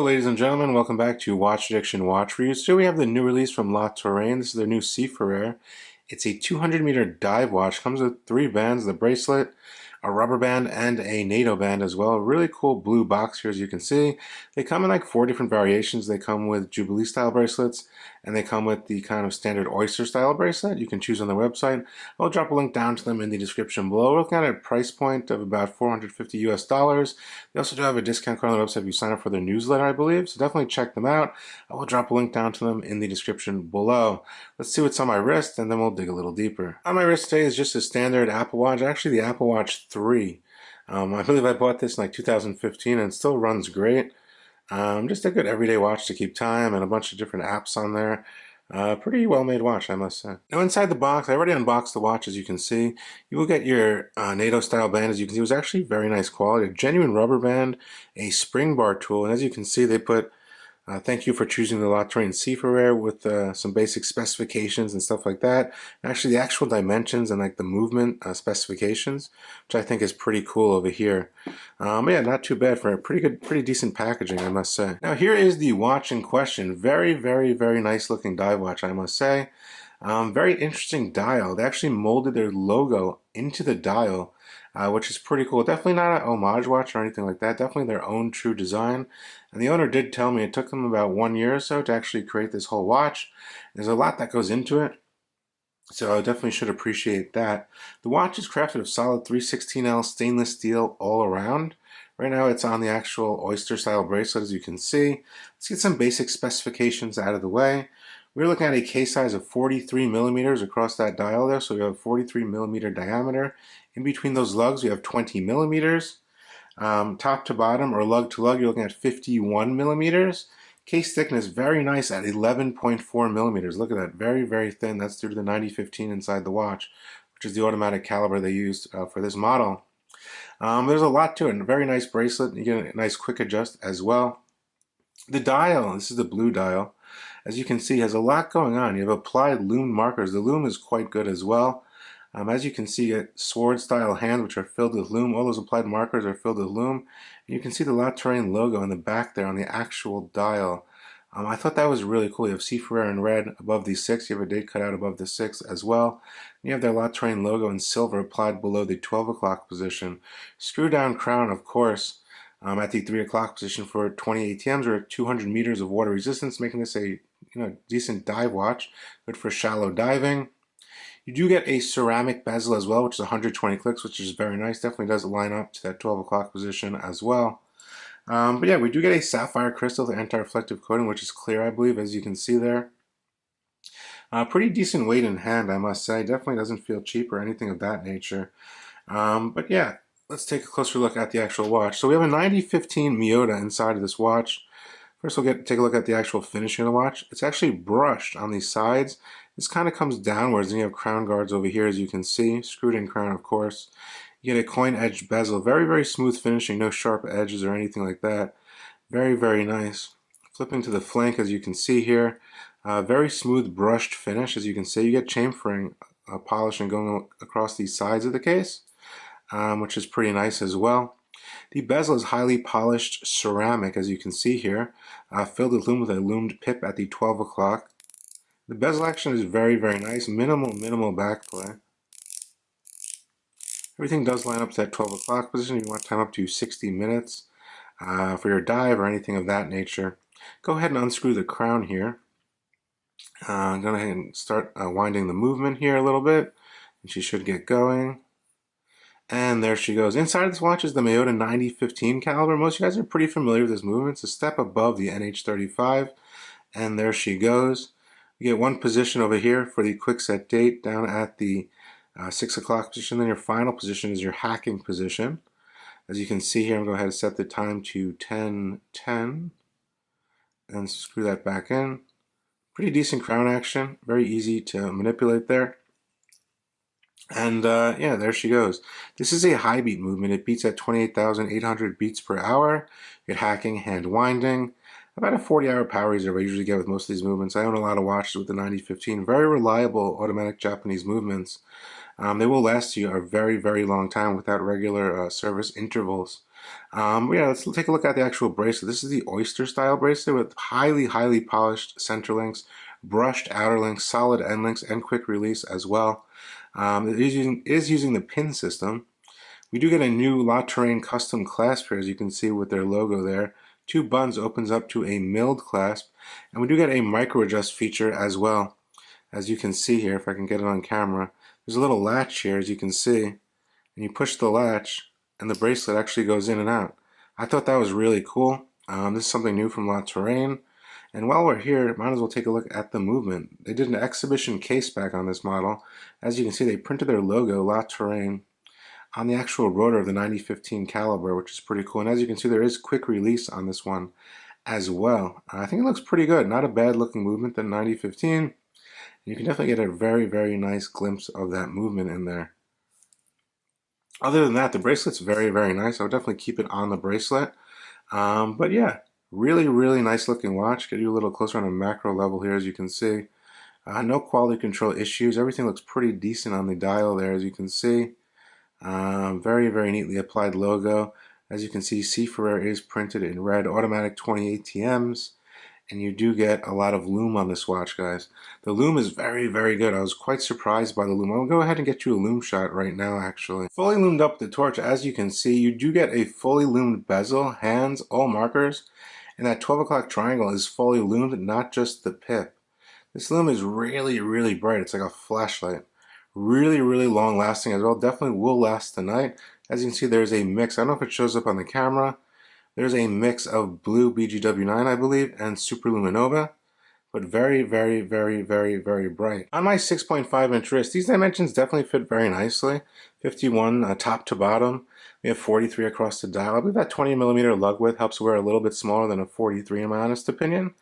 Hello ladies and gentlemen, welcome back to Watch Addiction Watch Reviews. Today we have the new release from Touraine. This is their new Seafarer. It's a 200-meter dive watch. Comes with 3 bands, the bracelet, a rubber band, and a NATO band as well. A really cool blue box here, as you can see. They come in like 4 different variations. They come with Jubilee style bracelets, and they come with the kind of standard oyster style bracelet. You can choose on their website. I'll drop a link down to them in the description below. We're looking at a price point of about $450 US. They also do have a discount code on the website if you sign up for their newsletter, I believe. So definitely check them out. I will drop a link down to them in the description below. Let's see what's on my wrist, and then we'll dig a little deeper. On my wrist today is just a standard Apple Watch, actually the Apple Watch 3. I believe I bought this in like 2015 and it still runs great. Just a good everyday watch to keep time, and a bunch of different apps on there. Pretty well made watch, I must say. Now inside the box, I already unboxed the watch, as you can see. You will get your NATO style band. As you can see, it was actually very nice quality. A genuine rubber band, a spring bar tool, and as you can see, they put thank you for choosing the Touraine Seafarer with some basic specifications and stuff like that. Actually, the actual dimensions and like the movement specifications, which I think is pretty cool over here. Yeah, not too bad for a pretty decent packaging, I must say. Now here is the watch in question. Very, very, very nice looking dive watch, I must say. Very interesting dial. They actually molded their logo into the dial, which is pretty cool. Definitely not an homage watch or anything like that. Definitely their own true design. And the owner did tell me it took them about 1 year or so to actually create this whole watch. There's a lot that goes into it, so I definitely should appreciate that. The watch is crafted of solid 316L stainless steel all around. Right now it's on the actual oyster style bracelet, as you can see. Let's get some basic specifications out of the way. We're looking at a case size of 43 millimeters across that dial there, so we have a 43 millimeter diameter. In between those lugs, we have 20 millimeters. Top to bottom, or lug to lug, you're looking at 51 millimeters. Case thickness, very nice at 11.4 millimeters. Look at that, very, very thin. That's due to the 9015 inside the watch, which is the automatic caliber they used for this model. There's a lot to it, and a very nice bracelet. You get a nice quick adjust as well. The dial, this is the blue dial, as you can see, has a lot going on. You have applied Lume markers. The Lume is quite good as well. As you can see, you get sword style hands which are filled with Lume. All those applied markers are filled with Lume. And you can see the Touraine logo in the back there on the actual dial. I thought that was really cool. You have Seafarer in red above the 6. You have a date cut out above the 6 as well. And you have their Touraine logo in silver applied below the 12 o'clock position. Screw down crown, of course, at the 3 o'clock position for 20 ATMs or 200 meters of water resistance, making this a decent dive watch. Good for shallow diving. You do get a ceramic bezel as well, which is 120 clicks, which is very nice. Definitely does line up to that 12 o'clock position as well. But yeah, we do get a sapphire crystal, the anti-reflective coating, which is clear, I believe, as you can see there. Pretty decent weight in hand, I must say. Definitely doesn't feel cheap or anything of that nature. But yeah, let's take a closer look at the actual watch. So we have a 9015 Miyota inside of this watch. First we'll take a look at the actual finishing of the watch. It's actually brushed on these sides. This kind of comes downwards, and you have crown guards over here, as you can see. Screwed in crown, of course. You get a coin edge bezel. Very, very smooth finishing. No sharp edges or anything like that. Very, very nice. Flipping to the flank, as you can see here. Very smooth brushed finish, as you can see. You get chamfering polishing going across the sides of the case, which is pretty nice as well. The bezel is highly polished ceramic, as you can see here, filled with Lume with a lumed pip at the 12 o'clock. The bezel action is very, very nice. Minimal back play. Everything does line up to that 12 o'clock position. If you want time up to 60 minutes for your dive or anything of that nature. Go ahead and unscrew the crown here. I'm going to go ahead and start winding the movement here a little bit, and she should get going. And there she goes. Inside of this watch is the Miyota 9015 caliber. Most of you guys are pretty familiar with this movement. It's a step above the NH35. And there she goes. You get one position over here for the quick set date down at the 6 o'clock position. Then your final position is your hacking position. As you can see here, I'm going to go ahead and set the time to 10:10 and screw that back in. Pretty decent crown action. Very easy to manipulate there. And yeah, there she goes. This is a high beat movement. It beats at 28,800 beats per hour. You get hacking, hand winding. About a 40-hour power reserve I usually get with most of these movements. I own a lot of watches with the 9015. Very reliable automatic Japanese movements. They will last you a very, very long time without regular service intervals. But yeah, let's take a look at the actual bracelet. This is the oyster style bracelet with highly, highly polished center links, brushed outer links, solid end links, and quick release as well. It is using the pin system. We do get a new La Touraine custom clasp here, as you can see with their logo there. Two buttons opens up to a milled clasp, and we do get a micro adjust feature as well. As you can see here, if I can get it on camera, there's a little latch here, as you can see, and you push the latch, and the bracelet actually goes in and out. I thought that was really cool. This is something new from La Touraine. And while we're here, might as well take a look at the movement. They did an exhibition case back on this model. As you can see, they printed their logo, La Touraine, on the actual rotor of the 9015 caliber, which is pretty cool. And as you can see, there is quick release on this one as well. I think it looks pretty good. Not a bad looking movement than 9015. You can definitely get a very, very nice glimpse of that movement in there. Other than that, the bracelet's very, very nice. I would definitely keep it on the bracelet. But yeah, really, really nice looking watch. Get you a little closer on a macro level here, as you can see. No quality control issues. Everything looks pretty decent on the dial there, as you can see. Very, very neatly applied logo. As you can see, Seafarer is printed in red, automatic 20 ATMs, and you do get a lot of lume on this watch, guys. The lume is very, very good. I was quite surprised by the lume. I'll go ahead and get you a lume shot right now, actually. Fully lumed up the torch, as you can see, you do get a fully lumed bezel, hands, all markers, and that 12 o'clock triangle is fully lumed, not just the pip. This lume is really, really bright. It's like a flashlight. Really, really long lasting as well. Definitely will last the night. As you can see, there's a mix. I don't know if it shows up on the camera. There's a mix of blue BGW9, I believe, and Super Luminova, but very, very, very, very, very bright. On my 6.5-inch wrist, these dimensions definitely fit very nicely. 51 top to bottom. We have 43 across the dial. I believe that 20mm lug width helps wear a little bit smaller than a 43, in my honest opinion.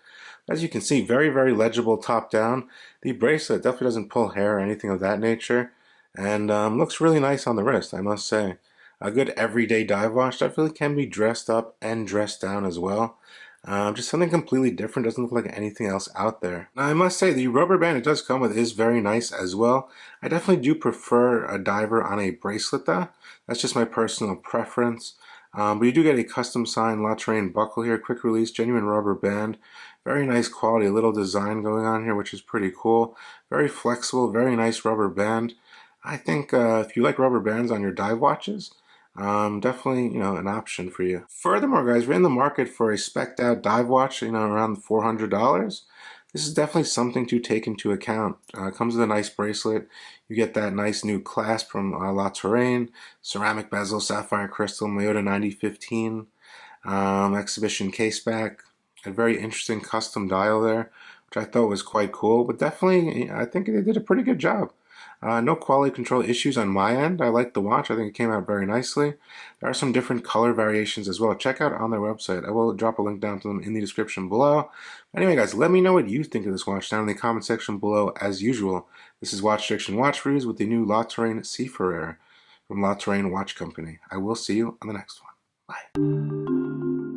As you can see, very, very legible top down. The bracelet definitely doesn't pull hair or anything of that nature, and looks really nice on the wrist, I must say. A good everyday dive watch definitely can be dressed up and dressed down as well. Just something completely different, doesn't look like anything else out there. Now I must say the rubber band it does come with is very nice as well. I definitely do prefer a diver on a bracelet though. That's just my personal preference. But you do get a custom signed La Touraine buckle here, quick release, genuine rubber band. Very nice quality, a little design going on here, which is pretty cool. Very flexible, very nice rubber band. I think if you like rubber bands on your dive watches, definitely, an option for you. Furthermore, guys, we're in the market for a spec'd out dive watch, around $400. This is definitely something to take into account. It comes with a nice bracelet. You get that nice new clasp from La Touraine, ceramic bezel, sapphire crystal, Miyota 9015, exhibition case back, a very interesting custom dial there, which I thought was quite cool. But definitely, I think they did a pretty good job. No quality control issues on my end. I like the watch. I think it came out very nicely. There are some different color variations as well. Check out on their website. I will drop a link down to them in the description below. Anyway, guys, let me know what you think of this watch down in the comment section below as usual. This is Watch Addiction Watch Reviews with the new La Touraine Seafarer from La Touraine Watch Company. I will see you on the next one. Bye.